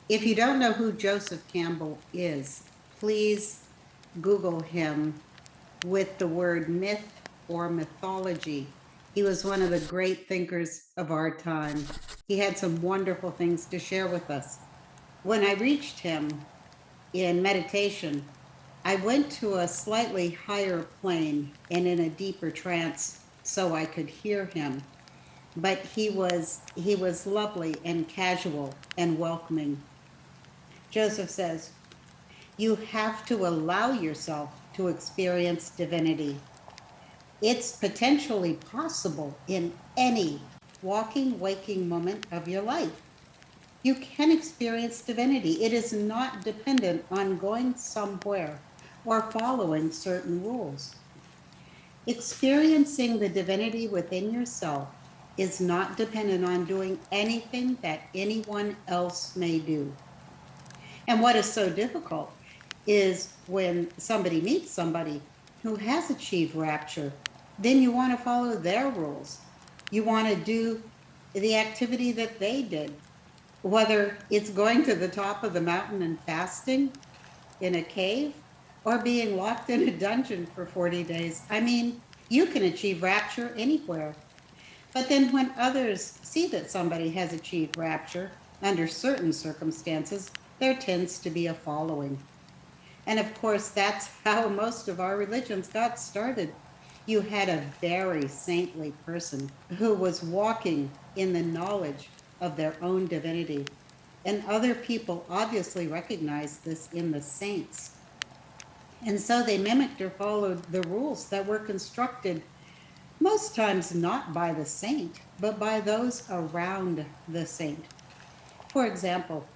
If you don't know who Joseph Campbell is, please Google him with the word myth or mythology. He was one of the great thinkers of our time. He had some wonderful things to share with us. When I reached him in meditation, I went to a slightly higher plane and in a deeper trance so I could hear him. But he was lovely and casual and welcoming. Joseph says, "You have to allow yourself to experience divinity. It's potentially possible in any walking, waking moment of your life. You can experience divinity. It is not dependent on going somewhere or following certain rules. Experiencing the divinity within yourself is not dependent on doing anything that anyone else may do. And what is so difficult is when somebody meets somebody who has achieved rapture, then you want to follow their rules. You want to do the activity that they did, whether it's going to the top of the mountain and fasting in a cave or being locked in a dungeon for 40 days. I mean, you can achieve rapture anywhere. But then when others see that somebody has achieved rapture under certain circumstances, there tends to be a following. And of course, that's how most of our religions got started. You had a very saintly person who was walking in the knowledge of their own divinity. And other people obviously recognized this in the saints. And so they mimicked or followed the rules that were constructed most times not by the saint, but by those around the saint. For example,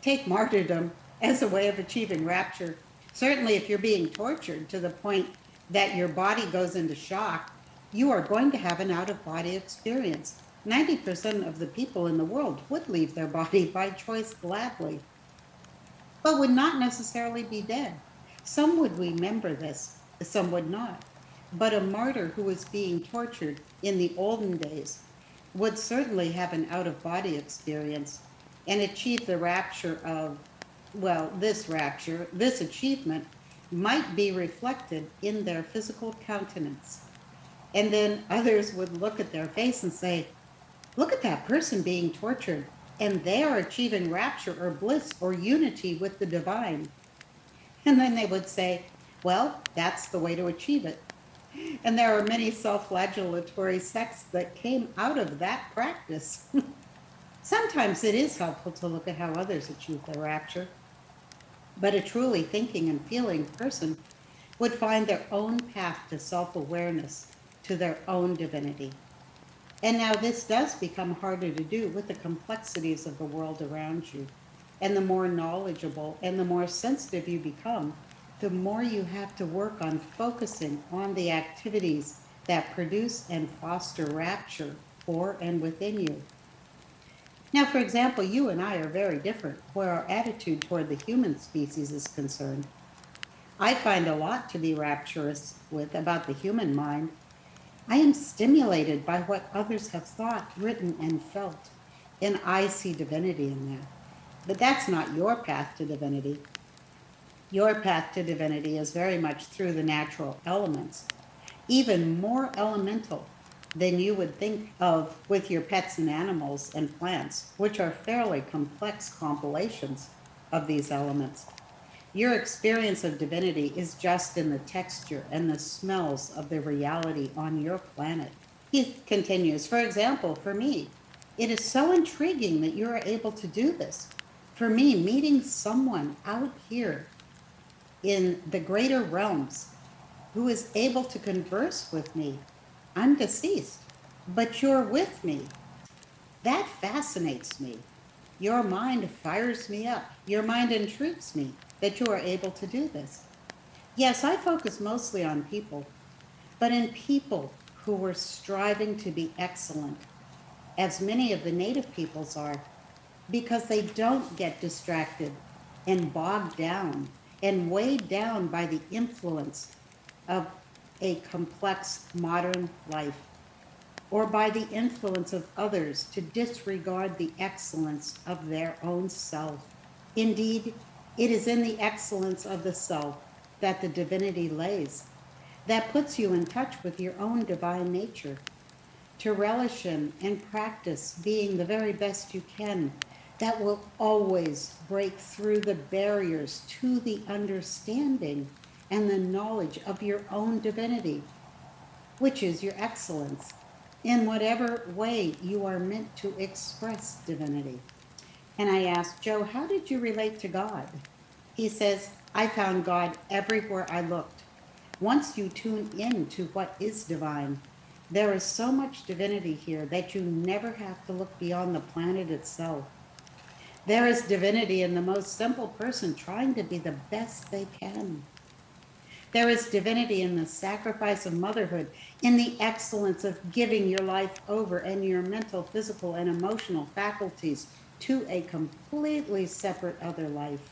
take martyrdom as a way of achieving rapture. Certainly, if you're being tortured to the point that your body goes into shock, you are going to have an out of body experience. 90% of the people in the world would leave their body by choice gladly, but would not necessarily be dead. Some would remember this, some would not. But a martyr who was being tortured in the olden days would certainly have an out of body experience and achieve the rapture of, well, this rapture, this achievement might be reflected in their physical countenance. And then others would look at their face and say, "Look at that person being tortured, and they are achieving rapture or bliss or unity with the divine." And then they would say, "Well, that's the way to achieve it." And there are many self flagellatory sects that came out of that practice. Sometimes it is helpful to look at how others achieve their rapture, but a truly thinking and feeling person would find their own path to self awareness, to their own divinity. And now this does become harder to do with the complexities of the world around you. And the more knowledgeable and the more sensitive you become, the more you have to work on focusing on the activities that produce and foster rapture for and within you. Now, for example, you and I are very different where our attitude toward the human species is concerned. I find a lot to be rapturous with about the human mind. I am stimulated by what others have thought, written, and felt, and I see divinity in that. But that's not your path to divinity. Your path to divinity is very much through the natural elements, even more elemental than you would think of with your pets and animals and plants, which are fairly complex compilations of these elements. Your experience of divinity is just in the texture and the smells of the reality on your planet. He continues, for example, for me, it is so intriguing that you are able to do this. For me, meeting someone out here in the greater realms who is able to converse with me, I'm deceased, but you're with me. That fascinates me. Your mind fires me up. Your mind intrigues me that you are able to do this. Yes, I focus mostly on people, but in people who were striving to be excellent, as many of the native peoples are, because they don't get distracted and bogged down and weighed down by the influence of a complex modern life or by the influence of others to disregard the excellence of their own self. Indeed, it is in the excellence of the self that the divinity lays, that puts you in touch with your own divine nature, to relish in and practice being the very best you can, that will always break through the barriers to the understanding and the knowledge of your own divinity, which is your excellence, in whatever way you are meant to express divinity. And I asked Joe, how did you relate to God? He says, I found God everywhere I looked. Once you tune in to what is divine, there is so much divinity here that you never have to look beyond the planet itself. There is divinity in the most simple person trying to be the best they can. There is divinity in the sacrifice of motherhood, in the excellence of giving your life over and your mental, physical, and emotional faculties to a completely separate other life.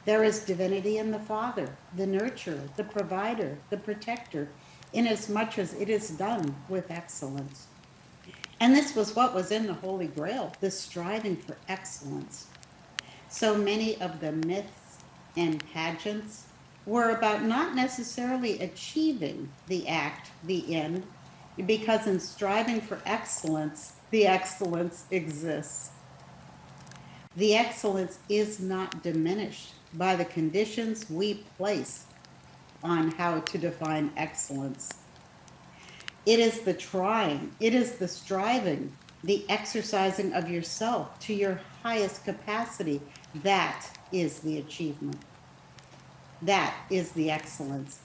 There is divinity in the Father, the nurturer, the provider, the protector, inasmuch as it is done with excellence. And this was what was in the Holy Grail, this striving for excellence. So many of the myths and pageants were about not necessarily achieving the act, the end, because in striving for excellence, the excellence exists. The excellence is not diminished by the conditions we place on how to define excellence. It is the trying, it is the striving, the exercising of yourself to your highest capacity. That is the achievement. That is the excellence.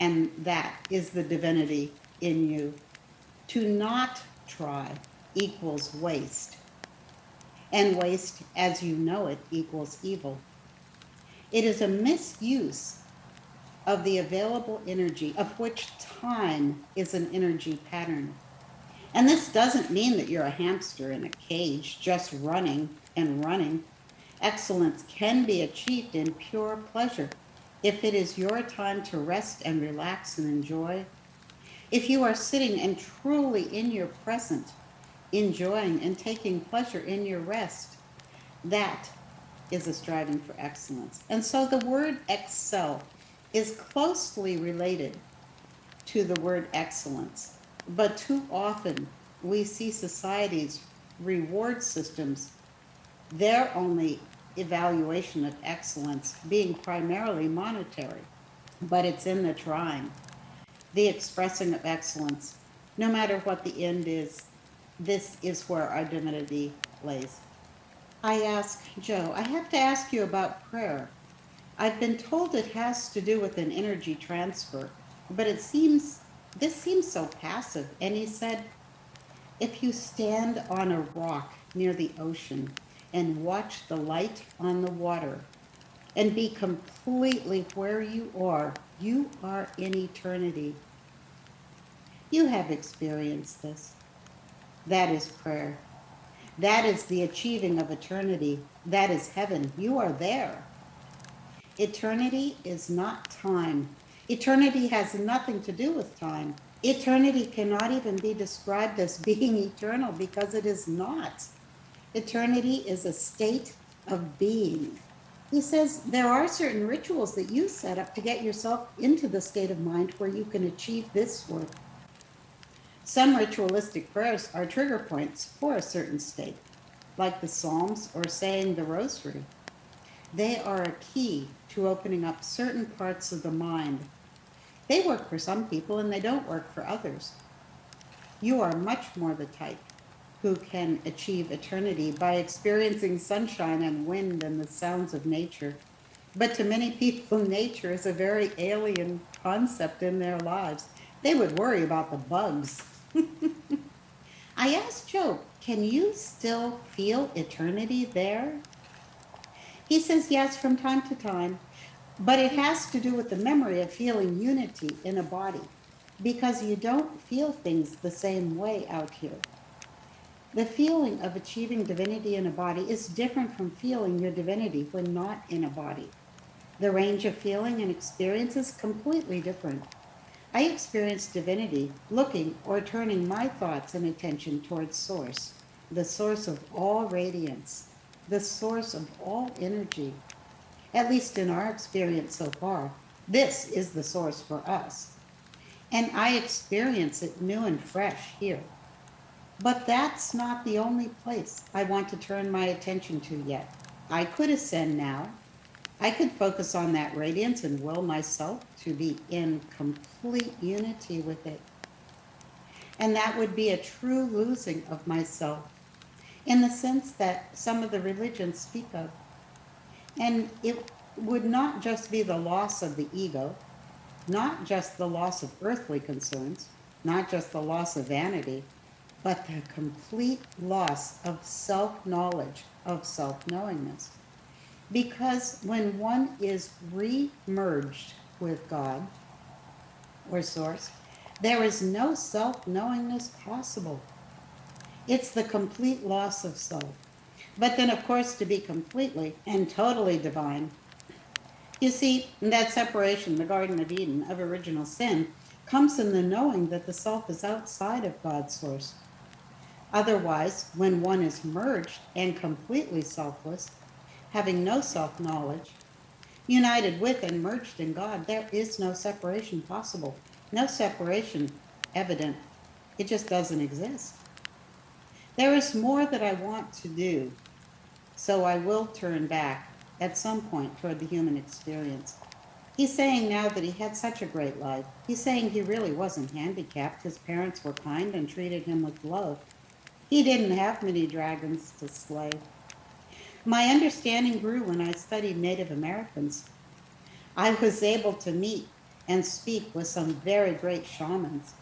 And that is the divinity in you. To not try equals waste. And waste, as you know it, equals evil. It is a misuse of the available energy, of which time is an energy pattern. And this doesn't mean that you're a hamster in a cage just running and running. Excellence can be achieved in pure pleasure if it is your time to rest and relax and enjoy. If you are sitting and truly in your present, enjoying and taking pleasure in your rest, that is a striving for excellence. And so the word excel is closely related to the word excellence. But too often we see society's reward systems, their only evaluation of excellence being primarily monetary. But it's in the trying, the expressing of excellence. No matter what the end is, this is where our divinity lays. I ask Joe, I have to ask you about prayer. I've been told it has to do with an energy transfer, but this seems so passive. And he said, if you stand on a rock near the ocean and watch the light on the water and be completely where you are in eternity. You have experienced this. That is prayer. That is the achieving of eternity. That is heaven. You are there. Eternity is not time. Eternity has nothing to do with time. Eternity cannot even be described as being eternal because it is not. Eternity is a state of being. He says there are certain rituals that you set up to get yourself into the state of mind where you can achieve this work. Some ritualistic prayers are trigger points for a certain state, like the Psalms or saying the Rosary. They are a key to opening up certain parts of the mind. They work for some people and they don't work for others. You are much more the type who can achieve eternity by experiencing sunshine and wind and the sounds of nature. But to many people, nature is a very alien concept in their lives. They would worry about the bugs. I asked Joe, can you still feel eternity there? He says yes, from time to time, but it has to do with the memory of feeling unity in a body, because you don't feel things the same way out here. The feeling of achieving divinity in a body is different from feeling your divinity when not in a body. The range of feeling and experience is completely different. I experience divinity looking or turning my thoughts and attention towards Source, the source of all radiance. the source of all energy, at least in our experience so far. This is the source for us. And I experience it new and fresh here. But that's not the only place I want to turn my attention to yet. I could ascend now. I could focus on that radiance and will myself to be in complete unity with it. And that would be a true losing of myself in the sense that some of the religions speak of. And it would not just be the loss of the ego, not just the loss of earthly concerns, not just the loss of vanity, but the complete loss of self-knowledge, of self-knowingness. Because when one is re-merged with God or Source, there is no self-knowingness possible. It's the complete loss of self. But then, of course, to be completely and totally divine, you see, that separation, the Garden of Eden, of original sin, comes in the knowing that the self is outside of God's source. Otherwise, when one is merged and completely selfless, having no self-knowledge, united with and merged in God, there is no separation possible. No separation evident. It just doesn't exist. There is more that I want to do, so I will turn back at some point toward the human experience. He's saying now that he had such a great life. He's saying he really wasn't handicapped. His parents were kind and treated him with love. He didn't have many dragons to slay. My understanding grew when I studied Native Americans. I was able to meet and speak with some very great shamans.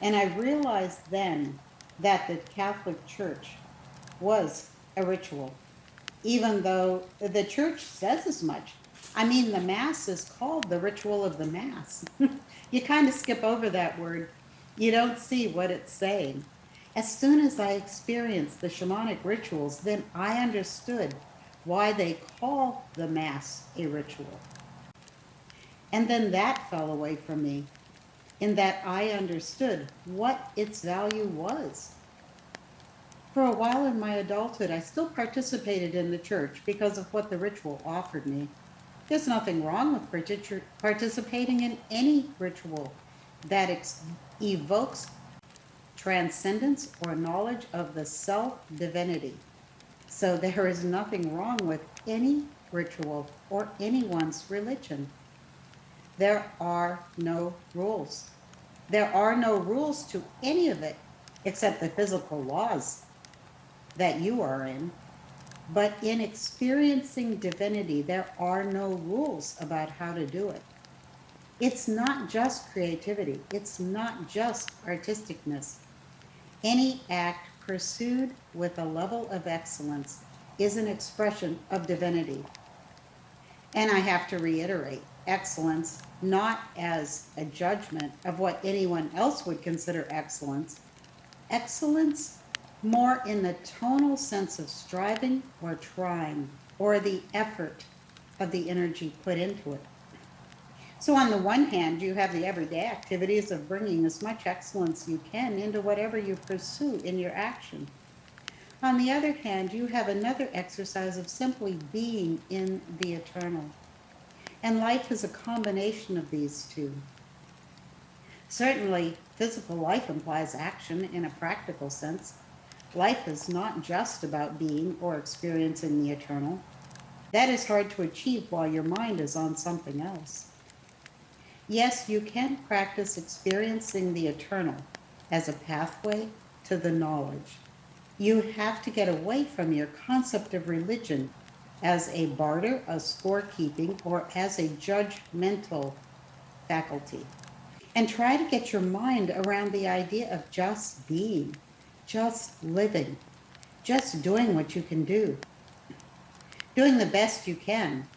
And I realized then that the Catholic Church was a ritual, even though the church says as much. I mean, the Mass is called the ritual of the Mass. You kind of skip over that word. You don't see what it's saying. As soon as I experienced the shamanic rituals, then I understood why they call the Mass a ritual. And then that fell away from me, in that I understood what its value was. For a while in my adulthood, I still participated in the church because of what the ritual offered me. There's nothing wrong with participating in any ritual that evokes transcendence or knowledge of the self-divinity. So there is nothing wrong with any ritual or anyone's religion. There are no rules. There are no rules to any of it except the physical laws that you are in. But in experiencing divinity, there are no rules about how to do it. It's not just creativity. It's not just artisticness. Any act pursued with a level of excellence is an expression of divinity. And I have to reiterate, excellence not as a judgment of what anyone else would consider excellence. Excellence more in the tonal sense of striving or trying, or the effort of the energy put into it. So on the one hand, you have the everyday activities of bringing as much excellence you can into whatever you pursue in your action. On the other hand, you have another exercise of simply being in the eternal. And life is a combination of these two. Certainly, physical life implies action in a practical sense. Life is not just about being or experiencing the eternal. That is hard to achieve while your mind is on something else. Yes, you can practice experiencing the eternal as a pathway to the knowledge. You have to get away from your concept of religion as a barter, a scorekeeping, or as a judgmental faculty. And try to get your mind around the idea of just being, just living, just doing what you can do, doing the best you can.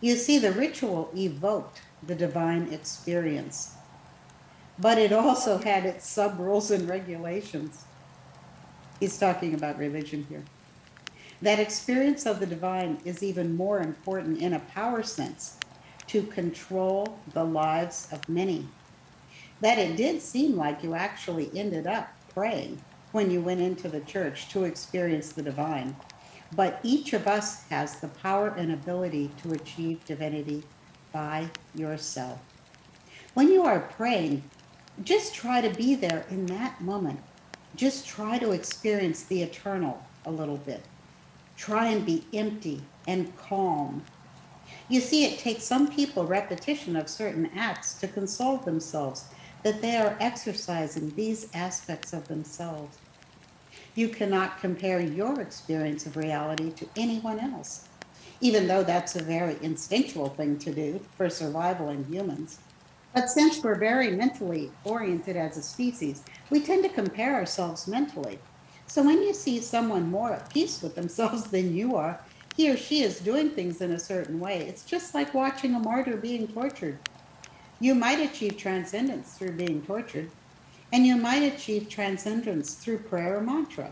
You see, the ritual evoked the divine experience, but it also had its sub-rules and regulations. He's talking about religion here. That experience of the divine is even more important in a power sense to control the lives of many. That it did seem like you actually ended up praying when you went into the church to experience the divine. But each of us has the power and ability to achieve divinity by yourself. When you are praying, just try to be there in that moment. Just try to experience the eternal a little bit. Try and be empty and calm. You see, it takes some people repetition of certain acts to console themselves that they are exercising these aspects of themselves. You cannot compare your experience of reality to anyone else, even though that's a very instinctual thing to do for survival in humans. But since we're very mentally oriented as a species, we tend to compare ourselves mentally. So when you see someone more at peace with themselves than you are, he or she is doing things in a certain way. It's just like watching a martyr being tortured. You might achieve transcendence through being tortured, and you might achieve transcendence through prayer or mantra.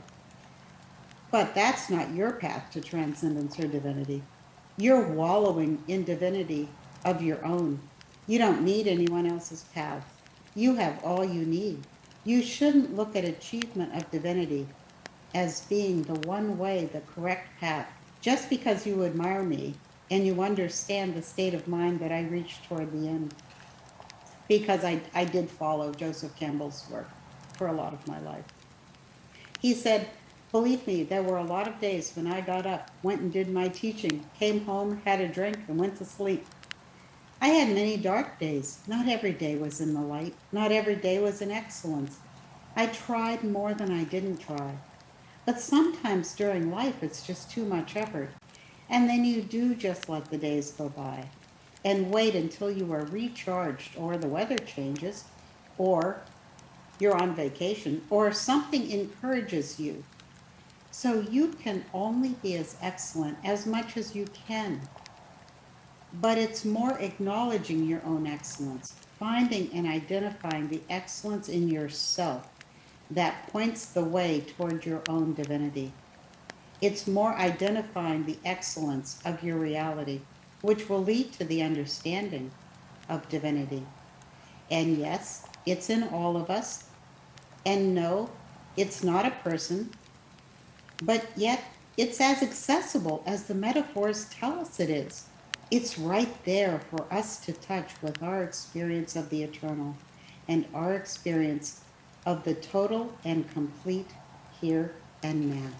But that's not your path to transcendence or divinity. You're wallowing in divinity of your own. You don't need anyone else's path. You have all you need. You shouldn't look at achievement of divinity as being the one way, the correct path, just because you admire me and you understand the state of mind that I reached toward the end. Because I did follow Joseph Campbell's work for a lot of my life. He said, believe me, there were a lot of days when I got up, went and did my teaching, came home, had a drink, and went to sleep. I had many dark days. Not every day was in the light. Not every day was in excellence. I tried more than I didn't try. But sometimes during life, it's just too much effort. And then you do just let the days go by and wait until you are recharged or the weather changes or you're on vacation or something encourages you. So you can only be as excellent as much as you can. But it's more acknowledging your own excellence, finding and identifying the excellence in yourself that points the way toward your own divinity. It's more identifying the excellence of your reality, which will lead to the understanding of divinity. And yes, it's in all of us. And no, it's not a person, but yet it's as accessible as the metaphors tell us it is. It's right there for us to touch with our experience of the eternal and our experience of the total and complete here and now.